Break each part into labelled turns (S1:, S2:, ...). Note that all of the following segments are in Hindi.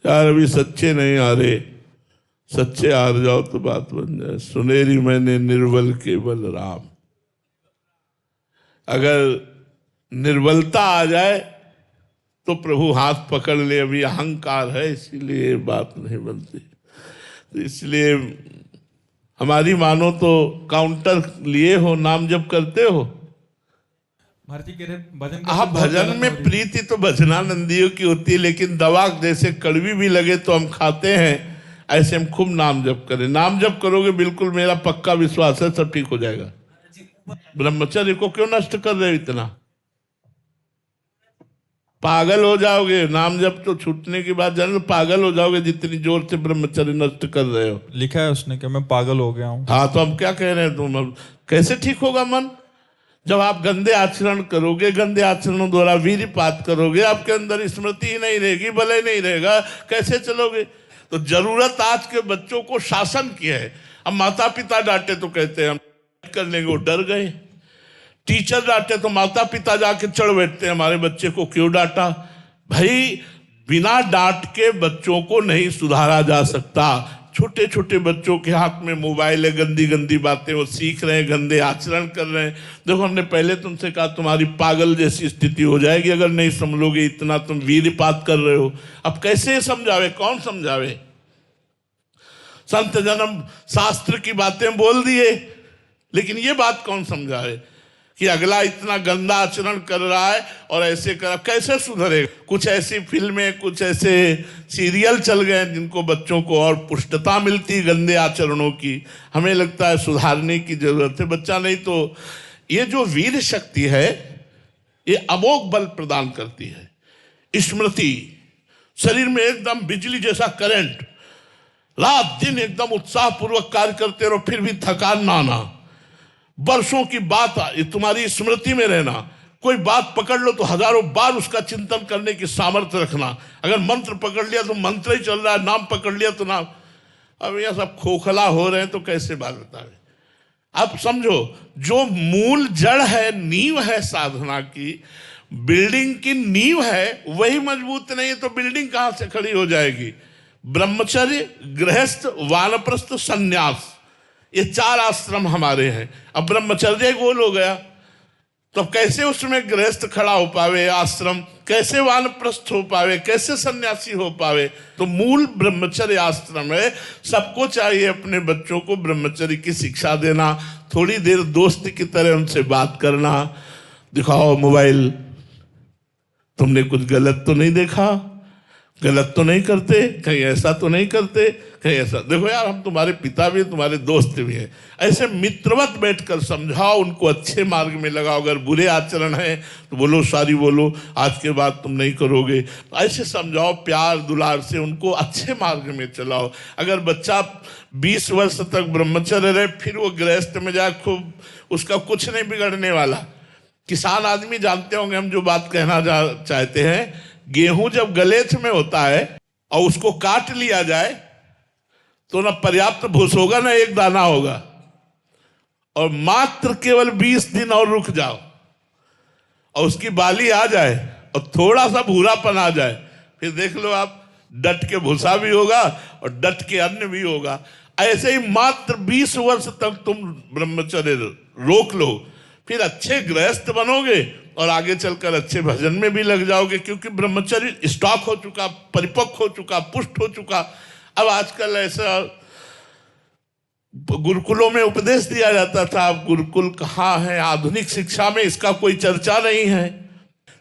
S1: यार अभी सच्चे नहीं आ रहे, सच्चे हार जाओ तो बात बन जाए। सुनेरी मैंने निर्बल केवल राम। अगर निर्बलता आ जाए तो प्रभु हाथ पकड़ ले। अभी अहंकार है इसीलिए बात नहीं बनती। तो इसलिए हमारी मानो तो काउंटर लिए हो, नाम जप करते हो। हाँ, भजन में प्रीति तो भजनानंदियों की होती है, लेकिन दवा जैसे कड़वी भी लगे तो हम खाते हैं, ऐसे हम खूब नाम जप करें। नाम जप करोगे बिल्कुल, मेरा पक्का विश्वास है सब ठीक हो जाएगा। ब्रह्मचर्य को क्यों नष्ट कर रहे हो इतना? पागल हो जाओगे। नाम जप तो छूटने के बाद जाने पागल हो जाओगे, जितनी जोर से ब्रह्मचर्य नष्ट कर रहे हो।
S2: लिखा है उसने कि मैं पागल हो गया हूँ।
S1: हाँ, तो हम क्या कह रहे हैं? तुम कैसे ठीक होगा मन? जब आप गंदे आचरण करोगे, गंदे आचरणों द्वारा वीर्यपात करोगे, आपके अंदर स्मृति ही नहीं रहेगी, बल ही नहीं रहेगा, कैसे चलोगे? तो जरूरत आज के बच्चों को शासन की है। अब माता पिता डांटे तो कहते हैं हम कर लेंगे, वो डर गए। टीचर डांटे तो माता पिता जाके चढ़ बैठते हैं, हमारे बच्चे को क्यों डांटा? भाई, बिना डांट के बच्चों को नहीं सुधारा जा सकता। छोटे छोटे बच्चों के हाथ में मोबाइल है, गंदी गंदी बातें वो सीख रहे हैं, गंदे आचरण कर रहे हैं। देखो, हमने पहले तुमसे कहा तुम्हारी पागल जैसी स्थिति हो जाएगी अगर नहीं समझोगे, इतना तुम वीर्यपात कर रहे हो। अब कैसे समझावे, कौन समझावे? संत जन्म शास्त्र की बातें बोल दिए, लेकिन ये बात कौन समझावे कि अगला इतना गंदा आचरण कर रहा है और ऐसे कर, कैसे सुधरेगा? कुछ ऐसी फिल्में, कुछ ऐसे सीरियल चल गए जिनको बच्चों को और पुष्टता मिलती गंदे आचरणों की। हमें लगता है सुधारने की जरूरत है। बच्चा नहीं तो ये जो वीर शक्ति है ये अमोघ बल प्रदान करती है। स्मृति, शरीर में एकदम बिजली जैसा करंट, रात दिन एकदम उत्साहपूर्वक कार्य करते रहो, फिर भी थकान ना आना। वर्षों की बात तुम्हारी स्मृति में रहना। कोई बात पकड़ लो तो हजारों बार उसका चिंतन करने की सामर्थ्य रखना। अगर मंत्र पकड़ लिया तो मंत्र ही चल रहा है, नाम पकड़ लिया तो नाम। अब यह सब खोखला हो रहे हैं तो कैसे बात बतावे? अब समझो, जो मूल जड़ है, नींव है साधना की, बिल्डिंग की नींव है, वही मजबूत नहीं है तो बिल्डिंग कहां से खड़ी हो जाएगी? ब्रह्मचर्य, गृहस्थ, वानप्रस्थ, संन्यास, ये 4 आश्रम हमारे हैं। अब ब्रह्मचर्य गोल हो गया तो कैसे उसमें गृहस्थ खड़ा हो पावे, आश्रम कैसे वानप्रस्थ हो पावे, कैसे सन्यासी हो पावे? तो मूल ब्रह्मचर्य आश्रम है। सबको चाहिए अपने बच्चों को ब्रह्मचर्य की शिक्षा देना, थोड़ी देर दोस्त की तरह उनसे बात करना। दिखाओ मोबाइल, तुमने कुछ गलत तो नहीं देखा, गलत तो नहीं करते, कहीं ऐसा तो नहीं करते, कहीं ऐसा। देखो यार, हम तुम्हारे पिता भी हैं, तुम्हारे दोस्त भी हैं। ऐसे मित्रवत बैठकर समझाओ, उनको अच्छे मार्ग में लगाओ। अगर बुरे आचरण है तो बोलो, सॉरी बोलो, आज के बाद तुम नहीं करोगे। ऐसे समझाओ, प्यार दुलार से उनको अच्छे मार्ग में चलाओ। अगर बच्चा 20 वर्ष तक ब्रह्मचर्य रहे, फिर वो गृहस्थ में जाए, खूब, उसका कुछ नहीं बिगड़ने वाला। किसान आदमी जानते होंगे हम जो बात कहना चाहते हैं। गेहूं जब गलेथ में होता है और उसको काट लिया जाए तो ना पर्याप्त भूस होगा ना एक दाना होगा, और मात्र केवल 20 दिन और रुक जाओ और उसकी बाली आ जाए और थोड़ा सा भूरापन आ जाए, फिर देख लो आप, डट के भूसा भी होगा और डट के अन्न भी होगा। ऐसे ही मात्र 20 वर्ष तक तुम ब्रह्मचर्य रोक लो, फिर अच्छे गृहस्थ बनोगे और आगे चलकर अच्छे भजन में भी लग जाओगे, क्योंकि ब्रह्मचर्य स्टॉक हो चुका, परिपक्व हो चुका, पुष्ट हो चुका। अब आजकल ऐसा गुरुकुलों में उपदेश दिया जाता था, अब गुरुकुल कहाँ है? आधुनिक शिक्षा में इसका कोई चर्चा नहीं है।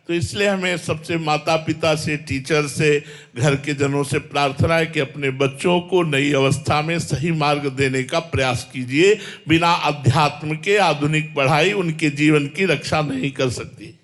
S1: तो इसलिए हमें सबसे, माता पिता से, टीचर से, घर के जनों से प्रार्थना है कि अपने बच्चों को नई अवस्था में सही मार्ग देने का प्रयास कीजिए। बिना अध्यात्म के आधुनिक पढ़ाई उनके जीवन की रक्षा नहीं कर सकती।